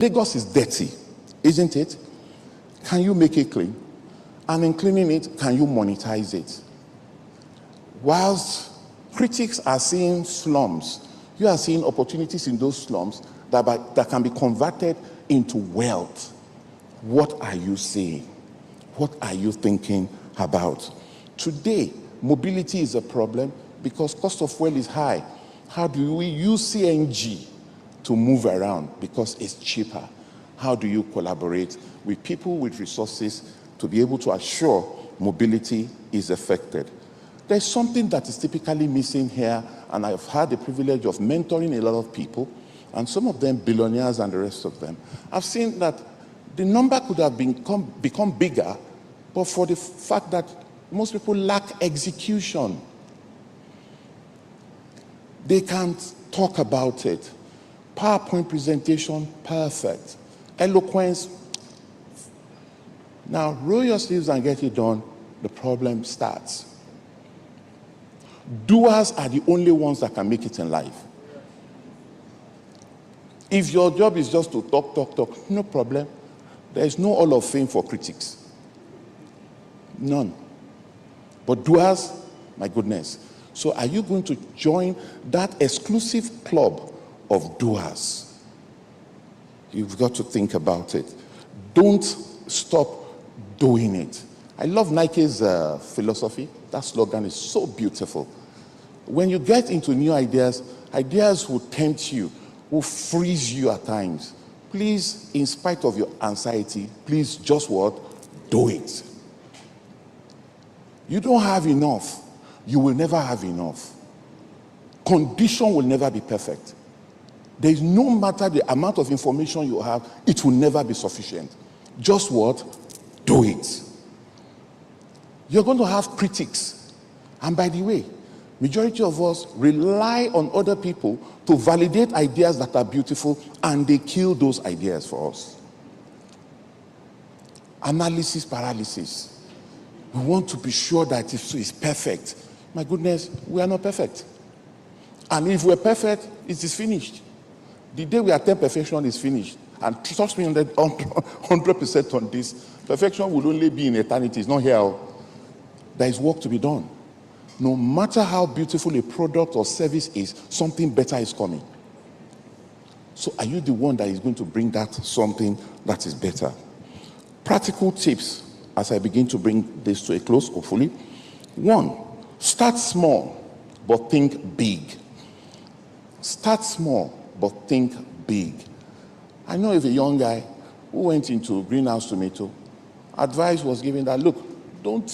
Lagos is dirty, isn't it? Can you make it clean? And in cleaning it, can you monetize it? Whilst critics are seeing slums, you are seeing opportunities in those slums that can be converted into wealth. What are you saying? What are you thinking about? Today, mobility is a problem because cost of fuel is high. How do we use CNG to move around because it's cheaper? How do you collaborate with people with resources to be able to assure mobility is affected? There's something that is typically missing here, and I've had the privilege of mentoring a lot of people, and some of them billionaires and the rest of them. I've seen that the number could have become bigger, but for the fact that most people lack execution. They can't talk about it. PowerPoint presentation, perfect. Eloquence. Now, roll your sleeves and get it done, the problem starts. Doers are the only ones that can make it in life. If your job is just to talk, no problem. There is no Hall of Fame for critics. None. But doers, my goodness. So are you going to join that exclusive club of doers? You've got to think about it. Don't stop doing it. I love Nike's philosophy. That slogan is so beautiful. When you get into new ideas, ideas will tempt you, will freeze you at times. Please, in spite of your anxiety, please just what? Do it. You don't have enough. You will never have enough. Condition will never be perfect. There is no matter the amount of information you have, it will never be sufficient. Just what? Do it. You're going to have critics. And by the way, majority of us rely on other people to validate ideas that are beautiful, and they kill those ideas for us. Analysis paralysis. We want to be sure that it's perfect. My goodness, we are not perfect. And if we're perfect, it is finished. The day we attempt perfection is finished. And trust me 100% on this. Perfection will only be in eternity. It's not here. There is work to be done. No matter how beautiful a product or service is, something better is coming. So are you the one that is going to bring that something that is better? Practical tips as I begin to bring this to a close, hopefully. 1, start small, but think big. Start small, but think big. I know of a young guy who went into greenhouse tomato. Advice was given that, look, don't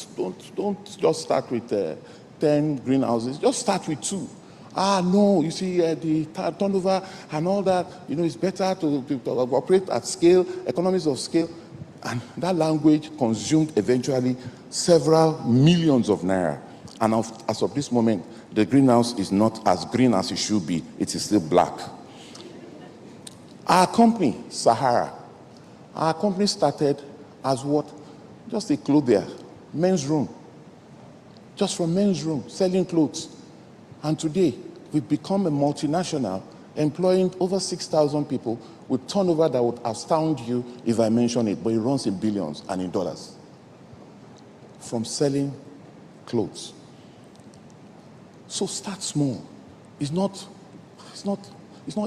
just start with 10 greenhouses, just start with 2. No, you see, the turnover and all that, it's better to operate at scale, economies of scale. And that language consumed eventually several millions of naira. And as of this moment, the greenhouse is not as green as it should be. It is still black. Our company, Sahara, our company started as what? Just a clothier, men's room. Just from men's room, selling clothes. And today, we've become a multinational, employing over 6,000 people with turnover that would astound you if I mention it, but it runs in billions and in dollars. From selling clothes. So start small. It's not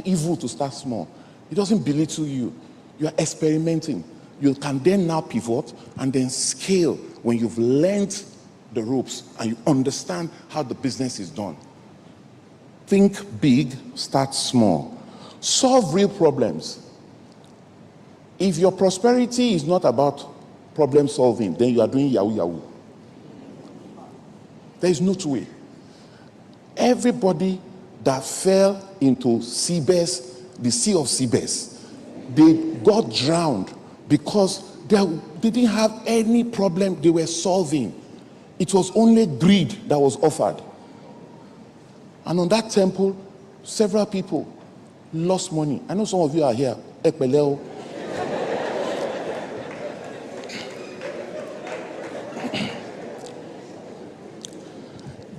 evil to start small. It doesn't belittle you. You are experimenting. You can then now pivot and then scale when you've learned the ropes and you understand how the business is done. Think big, start small. Solve real problems. If your prosperity is not about problem solving, then you are doing yahoo yahoo. There is no two way. Everybody that fell into seabase, the sea of seabase, they got drowned because they didn't have any problem they were solving. It was only greed that was offered. And on that temple, several people lost money. I know some of you are here. Ekpeleo.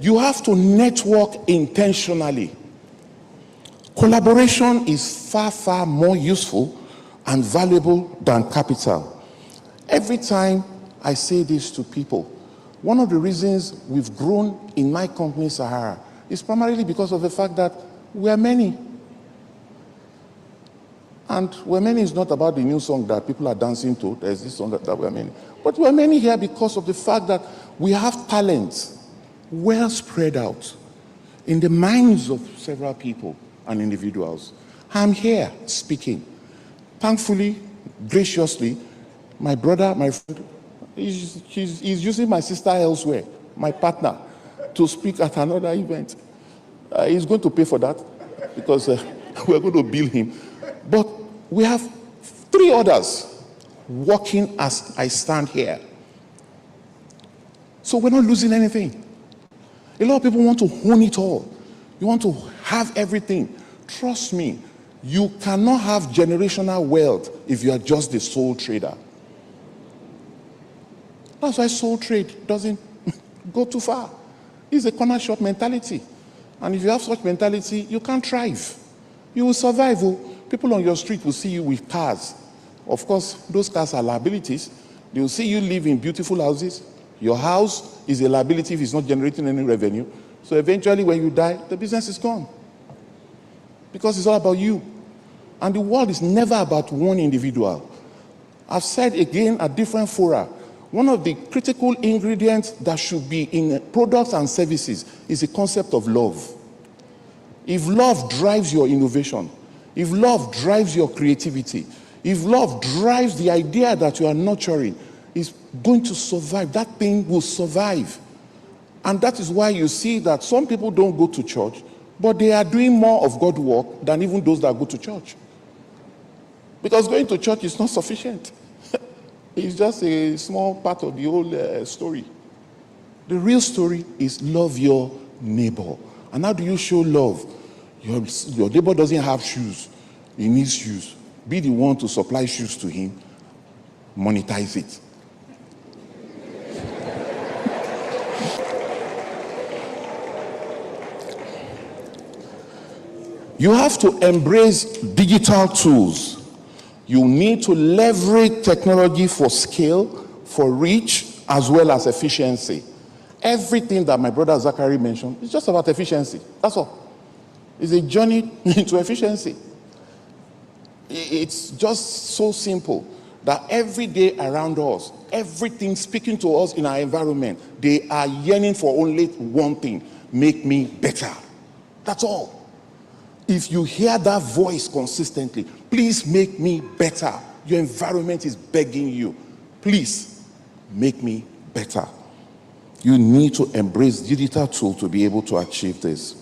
You have to network intentionally. Collaboration is far, far more useful and valuable than capital. Every time I say this to people, one of the reasons we've grown in my company, Sahara, is primarily because of the fact that we are many. And we're many is not about the new song that people are dancing to. There's this song that we're many. But we're many here because of the fact that we have talents well spread out in the minds of several people and individuals. I'm here speaking. Thankfully, graciously, my brother, my friend, he's using my sister elsewhere, my partner, to speak at another event. He's going to pay for that because we're going to bill him. But we have 3 others working as I stand here. So we're not losing anything. A lot of people want to own it all. You want to have everything. Trust me, you cannot have generational wealth if you are just the sole trader. That's why sole trade doesn't go too far. It's a corner shop mentality. And if you have such mentality, you can't thrive. You will survive. People on your street will see you with cars. Of course, those cars are liabilities. They will see you live in beautiful houses. Your house is a liability if it's not generating any revenue. So eventually when you die, the business is gone. Because it's all about you. And the world is never about one individual. I've said again at different fora, one of the critical ingredients that should be in products and services is the concept of love. If love drives your innovation, if love drives your creativity, if love drives the idea that you are nurturing, it's going to survive. That thing will survive. And that is why you see that some people don't go to church, but they are doing more of God's work than even those that go to church. Because going to church is not sufficient. It's just a small part of the whole story. The real story is love your neighbor. And how do you show love? Your neighbor doesn't have shoes. He needs shoes. Be the one to supply shoes to him. Monetize it. You have to embrace digital tools. You need to leverage technology for scale, for reach, as well as efficiency. Everything that my brother Zachary mentioned is just about efficiency. That's all. It's a journey into efficiency. It's just so simple that every day around us, everything speaking to us in our environment, they are yearning for only one thing: make me better. That's all. If you hear that voice consistently, please make me better. Your environment is begging you, please make me better. You need to embrace digital tools to be able to achieve this.